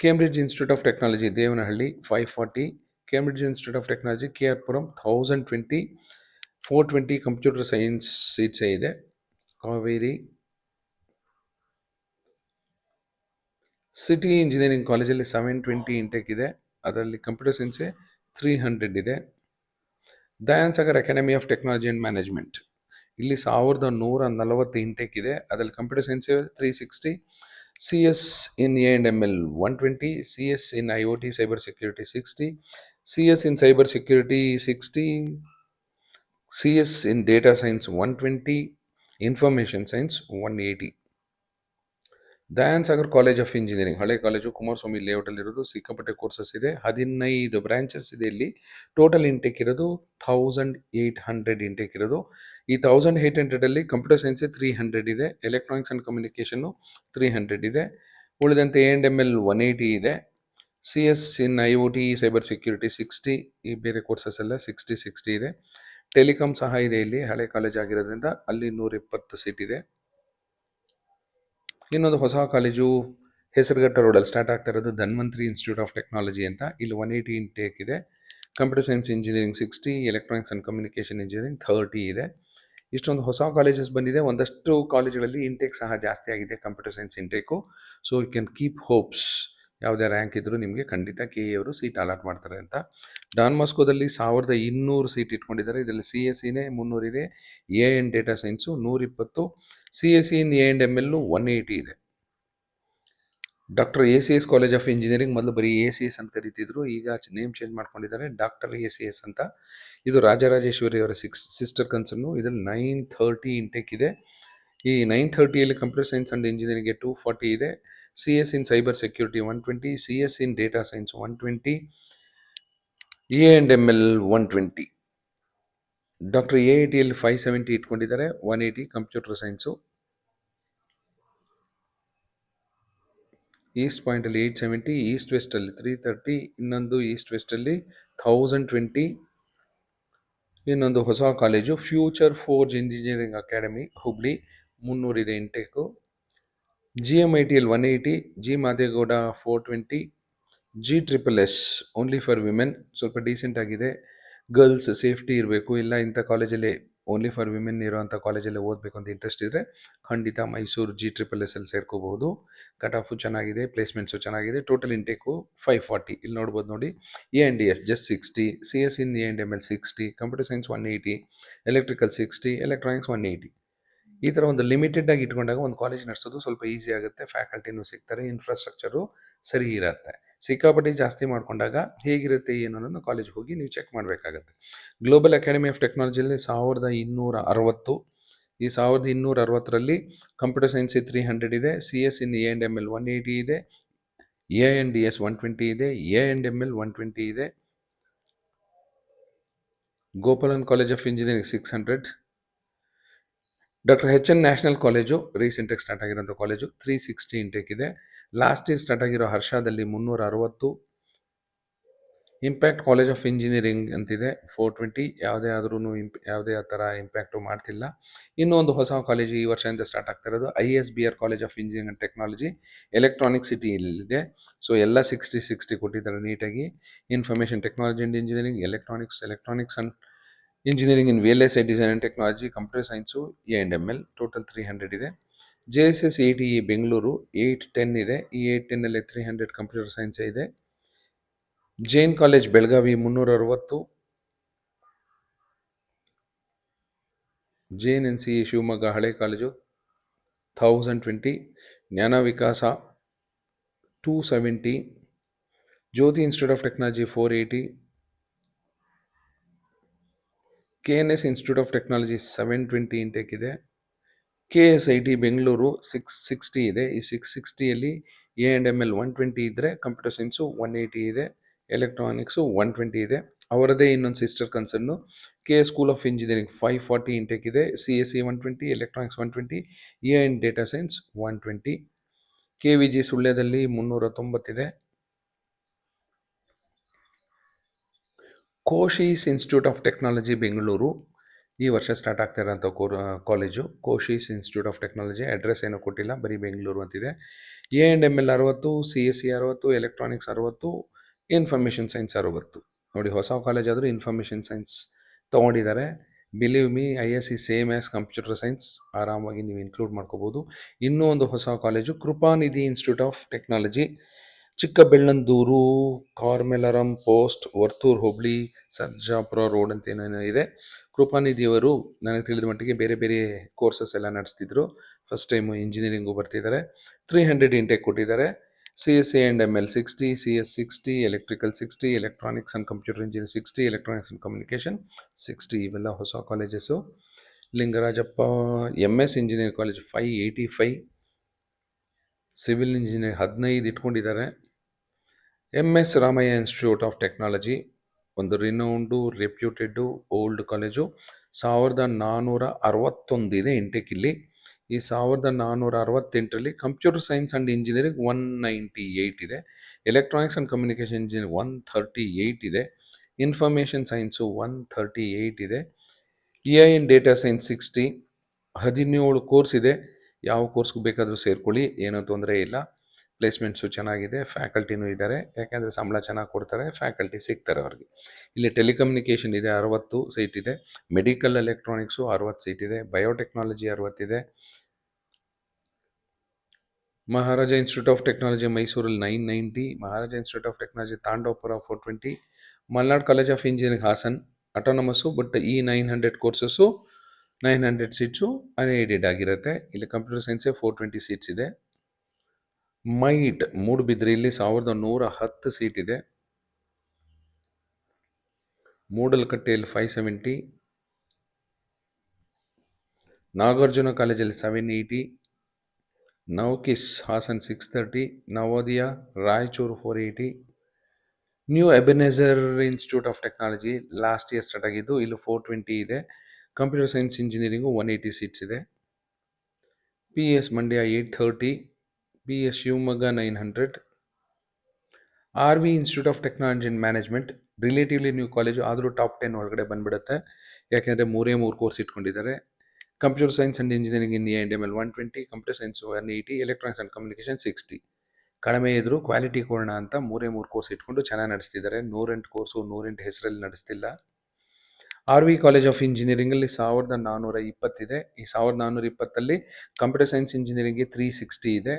Cambridge institute of technology Devanahalli 540, Cambridge institute of technology KR Puram 1020, 420 computer science ಸೀಟ್ಸೇ ಇದೆ. Kaveri city engineering ಕಾಲೇಜಲ್ಲಿ 720 intake ಇದೆ, ಅದರಲ್ಲಿ ಕಂಪ್ಯೂಟರ್ ಸೈನ್ಸೇ 300 ಇದೆ. Dayan Sagar academy of technology and management, ಇಲ್ಲಿ 1140 ಇಂಟೇಕ್ ಇದೆ, ಅದರಲ್ಲಿ ಕಂಪ್ಯೂಟರ್ ಸೈನ್ಸೇ 360, CS in A&ML 120, CS in IoT cyber security 60, CS in cyber security 60, CS in data science 120, information science 180. ದಯಾನ್ Sagar college of engineering, ಹಳೆ ಕಾಲೇಜು, ಕುಮಾರಸ್ವಾಮಿ ಲೇಔಟಲ್ಲಿ ಇರೋದು. ಸಿಕ್ಕಾಪಟ್ಟೆ ಕೋರ್ಸಸ್ ಇದೆ, 15 ಬ್ರಾಂಚಸ್ ಇದೆ. ಇಲ್ಲಿ ಟೋಟಲ್ ಇಂಟೇಕ್ ಇರೋದು 1800 ಇಂಟೇಕ್ ಇರೋದು. ಈ 1800ಅಲ್ಲಿ ಕಂಪ್ಯೂಟರ್ ಸೈನ್ಸೇ 300 ಇದೆ, ಎಲೆಕ್ಟ್ರಾನಿಕ್ಸ್ ಆ್ಯಂಡ್ ಕಮ್ಯುನಿಕೇಷನ್ನು 300 ಇದೆ. ಉಳಿದಂತೆ A&ML 180 ಇದೆ, CS ಇನ್ IoT ಸೈಬರ್ ಸೆಕ್ಯೂರಿಟಿ 60, ಈ ಬೇರೆ ಕೋರ್ಸಸ್ ಎಲ್ಲ 60, 60 ಇದೆ. ಟೆಲಿಕಾಮ್ ಸಹ ಇದೆ ಇಲ್ಲಿ, ಹಳೆ ಕಾಲೇಜ್ ಆಗಿರೋದ್ರಿಂದ ಅಲ್ಲಿ 120 ಸೀಟ್ ಇದೆ. ಇನ್ನೊಂದು ಹೊಸ ಕಾಲೇಜು ಹೆಸರುಘಟ್ಟ ರೋಡಲ್ಲಿ ಸ್ಟಾರ್ಟ್ ಆಗ್ತಾ ಇರೋದು, ಧನ್ವಂತರಿ ಇನ್ಸ್ಟಿಟ್ಯೂಟ್ ಆಫ್ ಟೆಕ್ನಾಲಜಿ ಅಂತ. ಇಲ್ಲಿ 180 ಇಂಟೇಕ್ ಇದೆ. Computer science engineering 60, electronics and communication engineering 30 ಇದೆ. ಇಷ್ಟೊಂದು ಹೊಸ ಕಾಲೇಜಸ್ ಬಂದಿದೆ. ಒಂದಷ್ಟು ಕಾಲೇಜುಗಳಲ್ಲಿ ಇಂಟೇಕ್ ಸಹ ಜಾಸ್ತಿ ಆಗಿದೆ, computer science intake. So you can keep hopes, ಯಾವುದೇ ರ್ಯಾಂಕ್ ಇದ್ದರೂ ನಿಮಗೆ ಖಂಡಿತ KE ಅವರು ಸೀಟ್ ಅಲಾಟ್ ಮಾಡ್ತಾರೆ ಅಂತ. ಡಾನ್ ಮಾಸ್ಕೋದಲ್ಲಿ 1200 ಸೀಟ್ ಇಟ್ಕೊಂಡಿದ್ದಾರೆ. ಇದರಲ್ಲಿ CSEನೇ 300 ಇದೆ, AI and data science 120, CSE in A&ML 180 ಇದೆ. Doctor ACS college of engineering, ಮೊದಲು ಬರೀ ACS ಅಂತ ಕರೀತಿದ್ರು, ಈಗ ನೇಮ್ ಚೇಂಜ್ ಮಾಡ್ಕೊಂಡಿದ್ದಾರೆ, ಡಾಕ್ಟರ್ ACS ಅಂತ. ಇದು ರಾಜರಾಜೇಶ್ವರಿ ಅವರ ಸಿಸ್ಟರ್ ಕನ್ಸರ್ನು. ಇದರಲ್ಲಿ 930 ಇಂಟೇಕ್ ಇದೆ. ಈ 930ಯಲ್ಲಿ ಕಂಪ್ಯೂಟರ್ ಸೈನ್ಸ್ ಆ್ಯಂಡ್ ಇಂಜಿನಿಯರಿಂಗ್ಗೆ 240 ಇದೆ, CS in cyber security 120, CS in data science 120, A&ML 120. Doctor AITಯಲ್ಲಿ 570 ಇಟ್ಕೊಂಡಿದ್ದಾರೆ, 180 ಕಂಪ್ಯೂಟರ್ ಸೈನ್ಸು. ಈಸ್ಟ್ ಪಾಯಿಂಟಲ್ಲಿ 870, ಈಸ್ಟ್ ವೆಸ್ಟಲ್ಲಿ 330, ಇನ್ನೊಂದು ಈಸ್ಟ್ ವೆಸ್ಟಲ್ಲಿ 1020. ಇನ್ನೊಂದು ಹೊಸ ಕಾಲೇಜು future forge engineering academy Hubli, 300 ಇದೆ ಇಂಟೇಕು. GMITಯಲ್ಲಿ 180, G Madegowda 420, GSSS only for women, ಸ್ವಲ್ಪ ಡೀಸೆಂಟ್ ಆಗಿದೆ. ಗರ್ಲ್ಸ್ ಸೇಫ್ಟಿ ಇರಬೇಕು, ಇಲ್ಲ ಇಂಥ ಕಾಲೇಜಲ್ಲಿ ಓನ್ಲಿ ಫಾರ್ ವಿಮೆನ್ ಇರೋವಂಥ ಕಾಲೇಜಲ್ಲಿ ಓದಬೇಕು ಅಂತ ಇಂಟ್ರೆಸ್ಟ್ ಇದ್ದರೆ ಖಂಡಿತ ಮೈಸೂರು GSSS ಸೇರ್ಕೋಬಹುದು. ಕಟ್ ಆಫು ಚೆನ್ನಾಗಿದೆ, ಪ್ಲೇಸ್ಮೆಂಟ್ಸು ಚೆನ್ನಾಗಿದೆ. Total intake 540. ಇಲ್ಲಿ ನೋಡ್ಬೋದು ನೋಡಿ. A&DS ಜಸ್ಟ್ 60, CS ಇನ್ A&ML 60, computer science 180, electrical 60, electronics 180. ಈ ಥರ ಒಂದು ಲಿಮಿಟೆಡ್ ಆಗಿ ಇಟ್ಕೊಂಡಾಗ ಒಂದು ಕಾಲೇಜ್ ನಡೆಸೋದು ಸ್ವಲ್ಪ ಈಸಿ ಆಗುತ್ತೆ. ಫ್ಯಾಕಲ್ಟಿನೂ ಸಿಗ್ತಾರೆ, ಇನ್ಫ್ರಾಸ್ಟ್ರಕ್ಚರು ಸರಿ ಇರುತ್ತೆ. ಸಿಕ್ಕಾಪಟ್ಟೆ ಜಾಸ್ತಿ ಮಾಡ್ಕೊಂಡಾಗ ಹೇಗಿರುತ್ತೆ ಏನು ಅನ್ನೋದನ್ನ ಕಾಲೇಜ್ಗೆ ಹೋಗಿ ನೀವು ಚೆಕ್ ಮಾಡಬೇಕಾಗತ್ತೆ. ಗ್ಲೋಬಲ್ ಅಕಾಡೆಮಿ ಆಫ್ ಟೆಕ್ನಾಲಜಿಯಲ್ಲಿ 1260. ಈ 1260ರಲ್ಲಿ ಕಂಪ್ಯೂಟರ್ ಸೈನ್ಸ್ 300 ಇದೆ, CS ಇನ್ A&ML 180 ಇದೆ, A&DS 120 ಇದೆ, A&ML 120 ಇದೆ, Gopalan college of engineering 600, doctor HN national college ರೀಸೆಂಟಾಗಿ ಸ್ಟಾರ್ಟ್ ಆಗಿರೋಂಥ ಕಾಲೇಜು 360 ಇಂಟೇಕ್ ಇದೆ. ಲಾಸ್ಟ್ ಇಯರ್ ಸ್ಟಾರ್ಟ್ ಆಗಿರೋ ಹರ್ಷದಲ್ಲಿ 360, ಇಂಪ್ಯಾಕ್ಟ್ ಕಾಲೇಜ್ ಆಫ್ ಇಂಜಿನಿಯರಿಂಗ್ ಅಂತಿದೆ 420. ಯಾವುದೇ ಥರ ಇಂಪ್ಯಾಕ್ಟು ಮಾಡ್ತಿಲ್ಲ. ಇನ್ನೂ ಒಂದು ಹೊಸ ಕಾಲೇಜು ಈ ವರ್ಷದಿಂದ ಸ್ಟಾರ್ಟ್ ಆಗ್ತಾ ಇರೋದು ISBR college of engineering and technology electronic ಸಿಟಿಯಲ್ಲಿದೆ. ಸೊ ಎಲ್ಲ 60 ಕೊಟ್ಟಿದ್ದಾರೆ ನೀಟಾಗಿ. Information technology and engineering, electronics and engineering in VLSI design and technology, computer science, A&ML total 300 ಇದೆ. JSS ATE ಬೆಂಗಳೂರು 810 ಇದೆ. ಈ 810ನಲ್ಲಿ 300 ಕಂಪ್ಯೂಟರ್ ಸೈನ್ಸೇ ಇದೆ. ಜೈನ್ ಕಾಲೇಜ್ ಬೆಳಗಾವಿ 360, JNNC ಶಿವಮೊಗ್ಗ ಹಳೆ college 1020, Jnana Vikasa 270, Jyothi institute of technology 480, KNS institute of technology 720 intake ಇದೆ. KSIT ಬೆಂಗಳೂರು 660 ಇದೆ. ಈ 660ಯಲ್ಲಿ A&ML 120 ಇದ್ದರೆ, ಕಂಪ್ಯೂಟರ್ ಸೈನ್ಸು 180 ಇದೆ, ಎಲೆಕ್ಟ್ರಾನಿಕ್ಸು 120 ಇದೆ. ಅವರದೇ ಇನ್ನೊಂದು sister concern KS school of engineering 540 intake ಇದೆ. CSE 120, electronics 120, AI and data science 120. KVG ಸುಳ್ಯದಲ್ಲಿ 390 ಇದೆ. Koshys institute of technology Bengaluru ಈ ವರ್ಷ ಸ್ಟಾರ್ಟ್ ಆಗ್ತಾ ಇರೋಂಥ college Koshys institute of technology. Address ಏನೂ ಕೊಟ್ಟಿಲ್ಲ, ಬರೀ ಬೆಂಗಳೂರು ಅಂತಿದೆ. A&ML 60, CSE 60, electronics 60, information science 60. ನೋಡಿ, ಹೊಸ ಕಾಲೇಜ್ ಆದರೂ ಇನ್ಫಾರ್ಮೇಷನ್ ಸೈನ್ಸ್ ತೊಗೊಂಡಿದ್ದಾರೆ. Believe me, ISC same as computer science, ಆರಾಮಾಗಿ ನೀವು ಇನ್ಕ್ಲೂಡ್ ಮಾಡ್ಕೋಬೋದು. ಇನ್ನೂ ಒಂದು ಹೊಸ college Kripanidhi institute of technology, Chikkabellandur, Carmelaram post, Varthur ಹೋಬಳಿ, ಸರ್ಜಾಪುರ ರೋಡ್ ಅಂತ ಏನೇನೋ ಇದೆ. ಕೃಪಾನಿಧಿಯವರು ನನಗೆ ತಿಳಿದ ಮಟ್ಟಿಗೆ ಬೇರೆ ಬೇರೆ ಕೋರ್ಸಸ್ ಎಲ್ಲ ನಡೆಸ್ತಿದ್ರು. ಫಸ್ಟ್ ಟೈಮು ಇಂಜಿನಿಯರಿಂಗು ಬರ್ತಿದ್ದಾರೆ. 300 ಇಂಟೇಕ್ ಕೊಟ್ಟಿದ್ದಾರೆ. CSA and ML 60, CS 60, electrical 60, electronics and computer engineering 60, electronics and communication 60. ಇವೆಲ್ಲ ಹೊಸ colleges. Lingarajappa MS engineering college 585, civil engineering 15 ಇಟ್ಕೊಂಡಿದ್ದಾರೆ. MS Ramaiah institute of technology, ಒಂದು ರಿನೌಂಡು ರೆಪ್ಯೂಟೆಡ್ಡು ಓಲ್ಡ್ ಕಾಲೇಜು, 1461 ಇದೆ ಇಂಟೇಕ್ ಇಲ್ಲಿ. ಈ 1468ರಲ್ಲಿ ಕಂಪ್ಯೂಟರ್ ಸೈನ್ಸ್ ಆ್ಯಂಡ್ ಇಂಜಿನಿಯರಿಂಗ್ 198 ಇದೆ, ಎಲೆಕ್ಟ್ರಾನಿಕ್ಸ್ ಆ್ಯಂಡ್ ಕಮ್ಯುನಿಕೇಷನ್ ಇಂಜಿನಿಯರಿಂಗ್ 138 ಇದೆ, information science 138 ಇದೆ, AI and data science 60. 17 course ಇದೆ. ಯಾವ ಕೋರ್ಸ್ಗೂ ಬೇಕಾದರೂ ಸೇರ್ಕೊಳ್ಳಿ, ಏನೂ ತೊಂದರೆ ಇಲ್ಲ. ಪ್ಲೇಸ್ಮೆಂಟ್ಸು ಚೆನ್ನಾಗಿದೆ, ಫ್ಯಾಕಲ್ಟಿನೂ ಇದ್ದಾರೆ. ಯಾಕೆಂದರೆ ಸಂಬಳ ಚೆನ್ನಾಗಿ ಕೊಡ್ತಾರೆ, ಫ್ಯಾಕಲ್ಟಿ ಸಿಗ್ತಾರೆ ಅವ್ರಿಗೆ. ಇಲ್ಲಿ ಟೆಲಿಕಮ್ಯುನಿಕೇಷನ್ ಇದೆ, 60 ಸೀಟ್ ಇದೆ. ಮೆಡಿಕಲ್ ಎಲೆಕ್ಟ್ರಾನಿಕ್ಸು 60 ಸೀಟ್ ಇದೆ. ಬಯೋಟೆಕ್ನಾಲಜಿ 60 ಇದೆ. ಮಹಾರಾಜ ಇನ್ಸ್ಟಿಟ್ಯೂಟ್ ಆಫ್ ಟೆಕ್ನಾಲಜಿ ಮೈಸೂರಲ್ಲಿ 990, Maharaja institute of technology Thandavapura 420, Malnad college of engineering Hassan autonomous. But ಈ 900 ಕೋರ್ಸಸ್ಸು 900 ಸೀಟ್ಸು ಅನ್ಏಡೆಡ್ ಆಗಿರುತ್ತೆ. ಇಲ್ಲಿ ಕಂಪ್ಯೂಟರ್ ಸೈನ್ಸೇ 420 ಸೀಟ್ಸ್ ಇದೆ. ಮೈಟ್ ಮೂಡುಬಿದ್ರಿಯಲ್ಲಿ 1110 ಸೀಟ್ ಇದೆ. ಮೂಡಲಕಟ್ಟೆಯಲ್ಲಿ 570, ನಾಗಾರ್ಜುನ ಕಾಲೇಜಲ್ಲಿ 780, Navkis Hassan 630, Navodaya Raichur 480, new Ebenezer institute of technology last year start ಆಗಿದ್ದು, ಇಲ್ಲಿ 420 ಇದೆ. ಕಂಪ್ಯೂಟರ್ ಸೈನ್ಸ್ ಇಂಜಿನಿಯರಿಂಗು 180 ಸೀಟ್ಸ್ ಇದೆ. PS Mandya 830, PS Shivamogga 900, RV institute of technology and management relatively new college, ಆದರೂ ಟಾಪ್ 10 ಒಳಗಡೆ ಬಂದುಬಿಡುತ್ತೆ. ಯಾಕೆಂದರೆ 3 ಕೋರ್ಸ್ ಇಟ್ಕೊಂಡಿದ್ದಾರೆ. Computer science and engineering in A&ML 120, computer science 180, electronics and communication 60. ಕಡಿಮೆ ಇದ್ದರೂ ಕ್ವಾಲಿಟಿ ಕೊಡೋಣ ಅಂತ 3 ಕೋರ್ಸ್ ಇಟ್ಕೊಂಡು ಚೆನ್ನಾಗಿ ನಡೆಸ್ತಿದ್ದಾರೆ. 108 ಕೋರ್ಸು 108 ಹೆಸರಲ್ಲಿ ನಡೆಸ್ತಿಲ್ಲ. ಆರ್ ವಿ ಕಾಲೇಜ್ ಆಫ್ ಇಂಜಿನಿಯರಿಂಗಲ್ಲಿ 1420 ಈ 1420 ಕಂಪ್ಯೂಟರ್ ಸೈನ್ಸ್ ಇಂಜಿನಿಯರಿಂಗ್ಗೆ 360 ಇದೆ.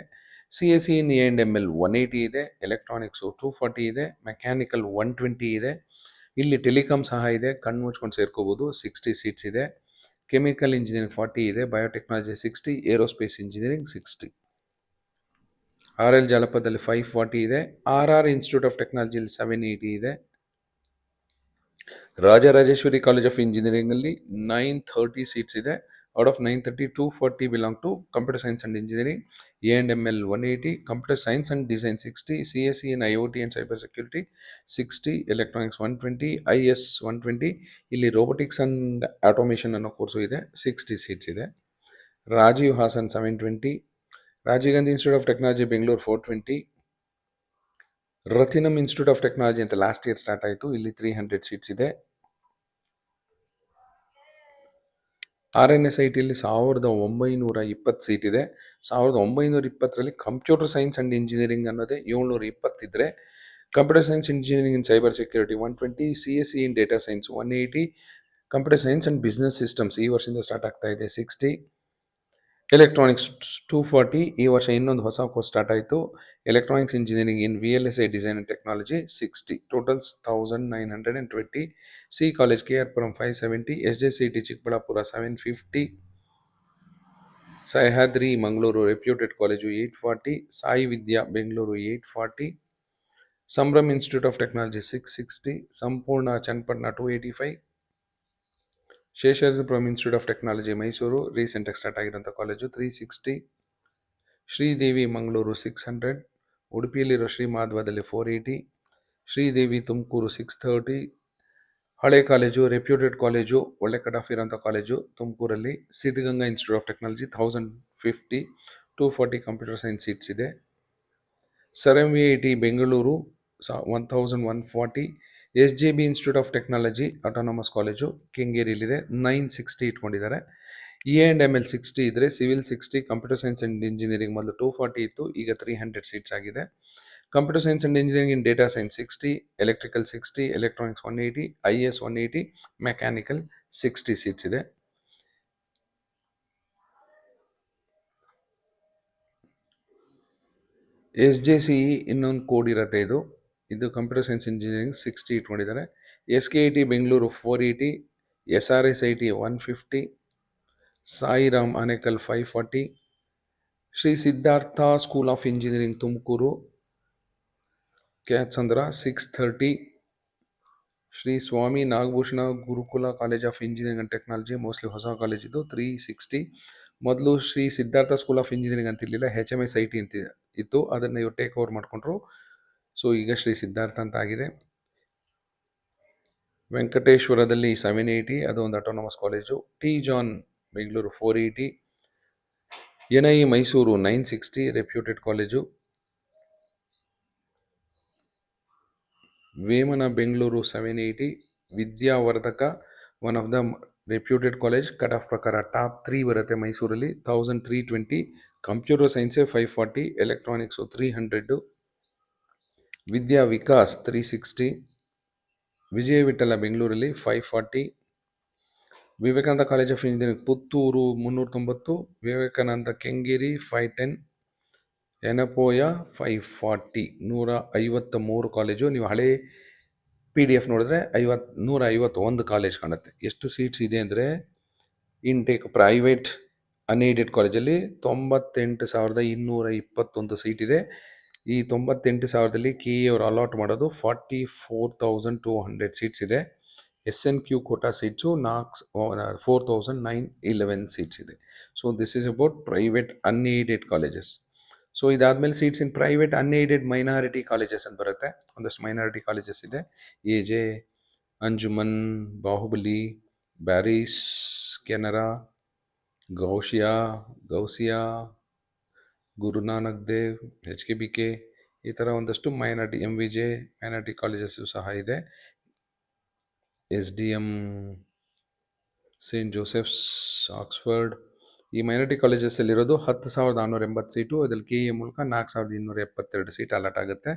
C S C in A and M L 180 ಇದೆ. ಎಲೆಕ್ಟ್ರಾನಿಕ್ಸು 240 ಇದೆ. ಮೆಕ್ಯಾನಿಕಲ್ 120 ಇದೆ. ಇಲ್ಲಿ ಟೆಲಿಕಾಮ್ ಸಹ ಇದೆ, ಕಣ್ಣು ಮುಚ್ಕೊಂಡು ಸೇರ್ಕೋಬೋದು. 60 ಸೀಟ್ಸ್ ಇದೆ. ಕೆಮಿಕಲ್ ಇಂಜಿನಿಯರಿಂಗ್ 40 ಇದೆ. Biotechnology 60. Aerospace engineering 60. R L ಜಾಲಪದಲ್ಲಿ 540 ಇದೆ. ಆರ್ ಆರ್ ಇನ್ಸ್ಟಿಟ್ಯೂಟ್ ಆಫ್ ಟೆಕ್ನಾಲಜಿಯಲ್ಲಿ 780 ಇದೆ. ರಾಜರಾಜೇಶ್ವರಿ ಕಾಲೇಜ್ ಆಫ್ ಇಂಜಿನಿಯರಿಂಗಲ್ಲಿ 930 ಸೀಟ್ಸ್ ಇದೆ. Out of 930, 240 belong to computer science and engineering. A and M L 180, computer science and design 60, C S C in I O T and cyber security 60, electronics 120, I S 120. ಇಲ್ಲಿ robotics and automation ಅನ್ನೋ course ಇದೆ. 60 seats ಇದೆ. Rajeev Hassan 720, Rajiv Gandhi institute of technology Bengaluru 420, Rathinam institute of technology ಅಂತ last year start ಆಯಿತು, ಇಲ್ಲಿ 300 seats ಇದೆ. R N S I ಟಿಯಲ್ಲಿ 1920 seat ಇದೆ. 1920ರಲ್ಲಿ ಕಂಪ್ಯೂಟರ್ ಸೈನ್ಸ್ ಅಂಡ್ ಇಂಜಿನಿಯರಿಂಗ್ ಅನ್ನೋದೇ 720 ಇದ್ದರೆ, computer science engineering in cyber security 120, C S C in data science 180, computer science and business systems ಈ ವರ್ಷದಿಂದ ಸ್ಟಾರ್ಟ್ ಆಗ್ತಾ ಇದೆ 60, ಎಲೆಕ್ಟ್ರಾನಿಕ್ಸ್ 240, ಈ ವರ್ಷ ಇನ್ನೊಂದು ಹೊಸ ಕೋರ್ಸ್ ಸ್ಟಾರ್ಟ್ ಆಯಿತು, electronics engineering in V L S I design and technology 60, totals 1920. C college K R Puram 570, S J C T Chikkaballapur 750, Sahyadri Mangaluru reputed college 840, Sai Vidya Bengaluru 840, Sambhram institute of technology 660, Sampoorna Channapatna 285, Seshadripuram institute of technology Mysuru ರೀಸೆಂಟಾಗಿ start ಆಗಿರೋಂಥ college 360, Sridevi Mangaluru 600, ಉಡುಪಿಯಲ್ಲಿರೋ ಶ್ರೀ ಮಾಧ್ವದಲ್ಲಿ 480, ಶ್ರೀದೇವಿ ತುಮಕೂರು 630, ಹಳೆ college reputed college ಒಳ್ಳೆ cut off ಇರೋಂಥ college ತುಮಕೂರಲ್ಲಿ Siddaganga institute of technology 1050, 240 computer science seats ಇದೆ. Sir M V I T Bengaluru 1140, S J B institute of technology autonomous college ಕೆಂಗೇರಿಯಲ್ಲಿದೆ 960 ಇಟ್ಕೊಂಡಿದ್ದಾರೆ. ಇ ಆ್ಯಂಡ್ ಎಮ್ ಎಲ್ 60 ಇದ್ದರೆ, civil 60, computer science and engineering ಮೊದಲು 240 ಇತ್ತು, ಈಗ 300 seats ಆಗಿದೆ. Computer science and engineering in data science 60, electrical 60, electronics 180, I S 180, mechanical 60 seats ಇದೆ. S J C E ಇನ್ನೊಂದು code ಇರುತ್ತೆ, ಇದು ಕಂಪ್ಯೂಟರ್ ಸೈನ್ಸ್ ಇಂಜಿನಿಯರಿಂಗ್ 60 ಇಟ್ಕೊಂಡಿದ್ದಾರೆ. S K I T Bengaluru 480, S R S I T 150, Sairam Anekal 540, Shri Siddhartha school of engineering Tumakuru Kyathsandra 630, Shri Swami Nagabhushana Gurukula college of engineering and technology mostly ಹೊಸ college ಇದು 360. ಮೊದಲು Shri Siddhartha school of engineering ಅಂತಿರಲಿಲ್ಲ, H M S I T ಅಂತ ಇತ್ತು, ಅದನ್ನು ಇವರು ಟೇಕ್ ಓವರ್ ಮಾಡಿಕೊಂಡ್ರು. ಸೊ ಈಗ ಶ್ರೀ ಸಿದ್ಧಾರ್ಥ ಅಂತ ಆಗಿದೆ. ವೆಂಕಟೇಶ್ವರದಲ್ಲಿ 780, ಅದು ಒಂದು autonomous college. T John Bengaluru 480, N I Mysuru 960 reputed college. Vemana Bengaluru 780, Vidyavardhaka one of the reputed college, cut off ಪ್ರಕಾರ ಟಾಪ್ 3 ಬರುತ್ತೆ ಮೈಸೂರಲ್ಲಿ 1320, ಕಂಪ್ಯೂಟರ್ ಸೈನ್ಸೇ 540, ಎಲೆಕ್ಟ್ರಾನಿಕ್ಸು 300, ವಿದ್ಯಾ ವಿಕಾಸ್ 360, ವಿಜಯ ವಿಠಲ ಬೆಂಗಳೂರಲ್ಲಿ 540, Vivekananda college of engineering Puttur 390, Vivekananda Kengeri 510, Yenepoya 540, 153 college. ನೀವು ಹಳೆ ಪಿ ಡಿ ಎಫ್ ನೋಡಿದ್ರೆ 151 ಕಾಲೇಜ್ ಕಾಣುತ್ತೆ. ಎಷ್ಟು ಸೀಟ್ಸ್ ಇದೆ ಅಂದರೆ, ಇನ್ಟೇಕ್ ಪ್ರೈವೇಟ್ ಅನ್ಏಡೆಡ್ ಕಾಲೇಜಲ್ಲಿ 98,221 ಸೀಟ್ ಇದೆ. ಈ 98,000ದಲ್ಲಿ ಕೆ ಎ ಅವರು ಅಲಾಟ್ ಮಾಡೋದು 44,200 ಸೀಟ್ಸ್ ಇದೆ. S N Q quota seats 4,911 seats ಇದೆ. So this is about private unaided colleges. So ಇದಾದಮೇಲೆ seats in private unaided minority colleges ಅಂತ ಬರುತ್ತೆ. ಒಂದಷ್ಟು ಮೈನಾರಿಟಿ ಕಾಲೇಜಸ್ ಇದೆ, A J, Anjuman, Bahubali, Bearys, Canara, Ghousia, Guru Nanak Dev, H K B K, ಈ ಥರ ಒಂದಷ್ಟು minority, M V J minority colleges ಸಹ ಇದೆ. S D M, Saint Joseph's, Oxford, ಈ ಮೈನಾರಿಟಿ ಕಾಲೇಜಸ್ಸಲ್ಲಿರೋದು 10,480 ಸೀಟು. ಅದರಲ್ಲಿ ಕೆ ಎ ಮೂಲಕ 4,272 ಸೀಟ್ ಅಲಾಟ್ ಆಗುತ್ತೆ.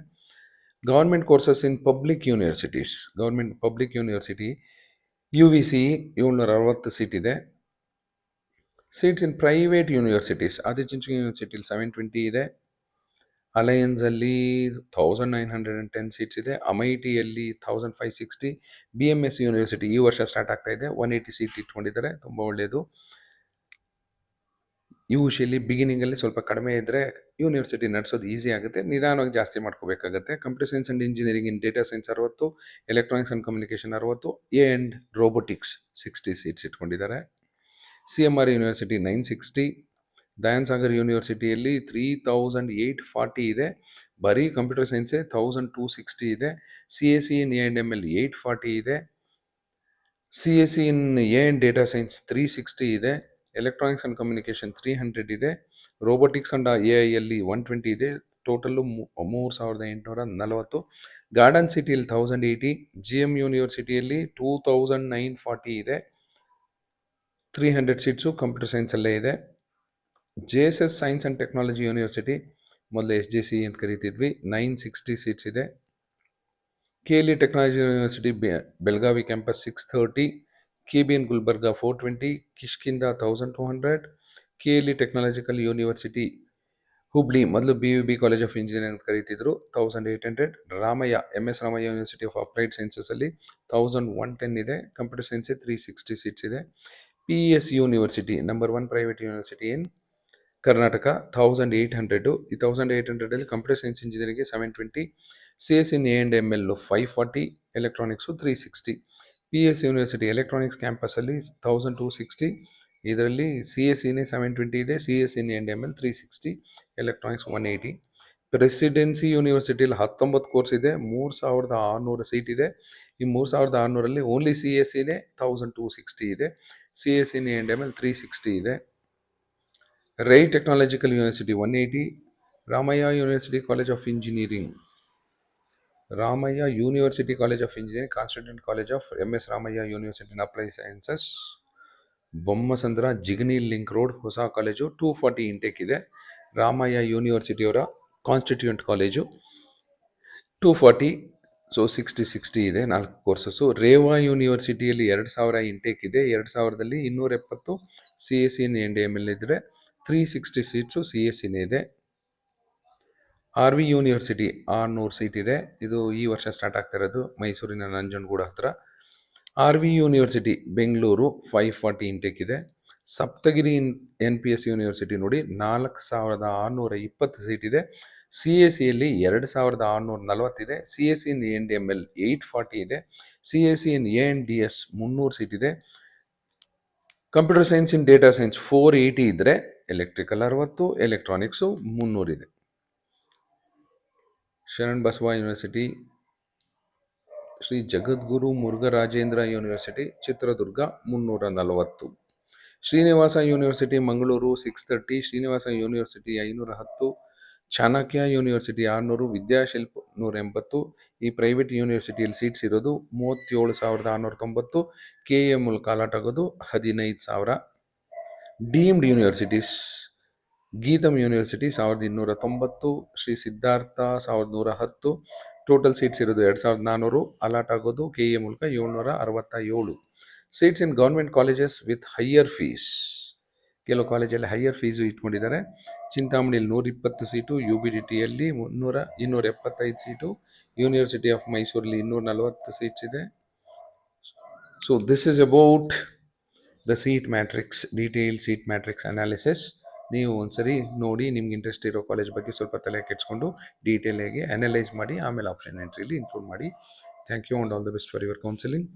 Government courses in public university U V C 760 seat ಇದೆ. Seats in private universities, Adichunchanagiri ಯೂನಿವರ್ಸಿಟಿಲಿ 720 ಇದೆ. ಅಲಯನ್ಸಲ್ಲಿ 1910 ಸೀಟ್ಸ್ ಇದೆ. ಅಮೈಟಿಯಲ್ಲಿ 1560. ಬಿ ಎಮ್ ಎಸ್ ಯೂನಿವರ್ಸಿಟಿ ಈ ವರ್ಷ ಸ್ಟಾರ್ಟ್ ಆಗ್ತಾ ಇದೆ, 180 ಸೀಟ್ ಇಟ್ಕೊಂಡಿದ್ದಾರೆ, ತುಂಬ ಒಳ್ಳೆಯದು. ಯೂಶಲಿ ಬಿಗಿನಿಂಗಲ್ಲಿ ಸ್ವಲ್ಪ ಕಡಿಮೆ ಇದ್ದರೆ ಯೂನಿವರ್ಸಿಟಿ ನಡೆಸೋದು ಈಸಿ ಆಗುತ್ತೆ, ನಿಧಾನವಾಗಿ ಜಾಸ್ತಿ ಮಾಡ್ಕೋಬೇಕಾಗುತ್ತೆ. Computer science and engineering in data science 60, electronics and communication 60, and robotics 60 seats ಇಟ್ಕೊಂಡಿದ್ದಾರೆ. C M R university 960. Dayan Sagar ಯೂನಿವರ್ಸಿಟಿಯಲ್ಲಿ 3840 ಇದೆ, ಬರೀ ಕಂಪ್ಯೂಟರ್ ಸೈನ್ಸೇ 1260 ಇದೆ. C S C in A and M L 840 ಇದೆ. C S C in A and data science 360 ಇದೆ. Electronics and communication 300 ಇದೆ. Robotics and A ಐಯಲ್ಲಿ 120 ಇದೆ. ಟೋಟಲ್ಲು 3840. ಗಾರ್ಡನ್ ಸಿಟಿಯಲ್ಲಿ 1080. ಜಿ ಎಮ್ ಯೂನಿವರ್ಸಿಟಿಯಲ್ಲಿ 2940 ಇದೆ. 300 ಸೀಟ್ಸು ಕಂಪ್ಯೂಟರ್ ಸೈನ್ಸಲ್ಲೇ ಇದೆ. J S S science and technology university, ಮೊದಲು S J C ಅಂತ ಕರಿತಿದ್ವಿ, 960 ಸೀಟ್ಸ್ ಇದೆ. K L E technology university Belagavi campus 630. K B N Gulbarga 420. Kishkinda 1200. K L E technological university Hubli, ಮೊದಲು B U B college of engineering ಅಂತ ಕರೀತಿದ್ರು, 1800. Ramaiah M S Ramaiah university of applied ಸೈನ್ಸಸಲ್ಲಿ 1110 ಇದೆ. Computer science 360 seats ಇದೆ. P E S university number 1 private university in Karnataka, 1800. ಈ 1800ಅಲ್ಲಿ computer science ಇಂಜಿನಿಯರಿಂಗ್ಗೆ 720. C S in A and M L 540, electronics 360. P S university electronics ಕ್ಯಾಂಪಸಲ್ಲಿ 1260. ಇದರಲ್ಲಿ ಸಿ ಎಸ್ ಇನೇ 720 ಇದೆ, C S in A and M L 360, electronics 180. Presidency ಯೂನಿವರ್ಸಿಟಿಯಲ್ಲಿ 19 course ಇದೆ, 3600 seat ಇದೆ. ಈ 3600ರಲ್ಲಿ ಓನ್ಲಿ ಸಿ ಎಸ್ ಇನೇ 1260 ಇದೆ, C S in A and M L 360 ಇದೆ. Rai technological university 180. Ramaiah university college of engineering, Ramaiah university college of engineering, constituent college of M S Ramaiah university in applied sciences, Bommasandra Jigani link road, ಹೊಸ college, 240 intake ಇದೆ. ರಾಮಯ್ಯ ಯೂನಿವರ್ಸಿಟಿಯವರ constituent college 240, so 60 ಇದೆ, 4 courses. Reva ಯೂನಿವರ್ಸಿಟಿಯಲ್ಲಿ 2000 intake ಇದೆ, 2000ದಲ್ಲಿ 270 C S in A and M L ಇದ್ದರೆ 360 seats C S ಸಿನೇ ಇದೆ. R V university 600 seat ಇದೆ, ಇದು ಈ ವರ್ಷ ಸ್ಟಾರ್ಟ್ ಆಗ್ತಾ ಇರೋದು, ಮೈಸೂರಿನ ನಂಜನಗೂಡು ಹತ್ರ. R V university Bengaluru 540 intake ಇದೆ. Saptagiri N P S university ನೋಡಿ 4620 ಸೀಟ್ ಇದೆ. ಸಿ ಎಸ್ ಸಿಯಲ್ಲಿ 2640 ಇದೆ. C S C in A and M L 840 ಇದೆ. C S C in A and D S 300 seat ಇದೆ. Computer science in data science 480 ಇದ್ದರೆ electrical 60, electronics 300 ಇದೆ. Sharan Basava university, Shri Jagadguru Murugharajendra university Chitradurga 340. Srinivasa university Mangaluru 630, Srinivasa university 510, Chanakya university 600, ವಿದ್ಯಾಶಿಲ್ಪ 180. ಈ private ಯೂನಿವರ್ಸಿಟಿಯಲ್ಲಿ seats ಇರೋದು 37,690. K A ಮೂಲಕ allot ಆಗೋದು 15,000. Deemed universities, GITAM university 1290, Shri Siddhartha 1110. Total seats ಇರೋದು 2400, allot ಆಗೋದು K A ಮೂಲಕ 767. Seats in government colleges with higher fees, ಕೆಲವು ಕಾಲೇಜಲ್ಲಿ ಹೈಯರ್ ಫೀಸು ಇಟ್ಕೊಂಡಿದ್ದಾರೆ. ಚಿಂತಾಮಣಿಯಲ್ಲಿ 120 ಸೀಟು, ಯು ಬಿ ಡಿ ಟಿಯಲ್ಲಿ 275 ಸೀಟು, ಯೂನಿವರ್ಸಿಟಿ ಆಫ್ ಮೈಸೂರಲ್ಲಿ 240 ಸೀಟ್ಸ್ ಇದೆ. So this is about the seat matrix, detail seat matrix analysis. ನೀವು ಒಂದ್ಸರಿ ನೋಡಿ, ನಿಮ್ಗೆ ಇಂಟ್ರೆಸ್ಟ್ ಇರೋ ಕಾಲೇಜ್ ಬಗ್ಗೆ ಸ್ವಲ್ಪ ತಲೆ ಕೆಡಿಸ್ಕೊಂಡು ಡೀಟೇಲಾಗಿ ಅನಲೈಸ್ ಮಾಡಿ ಆಮೇಲೆ ಆಪ್ಷನ್ ಎಂಟ್ರಿಲಿ ಇನ್ಕ್ಲೂಡ್ ಮಾಡಿ. Thank you and all the best for your counselling.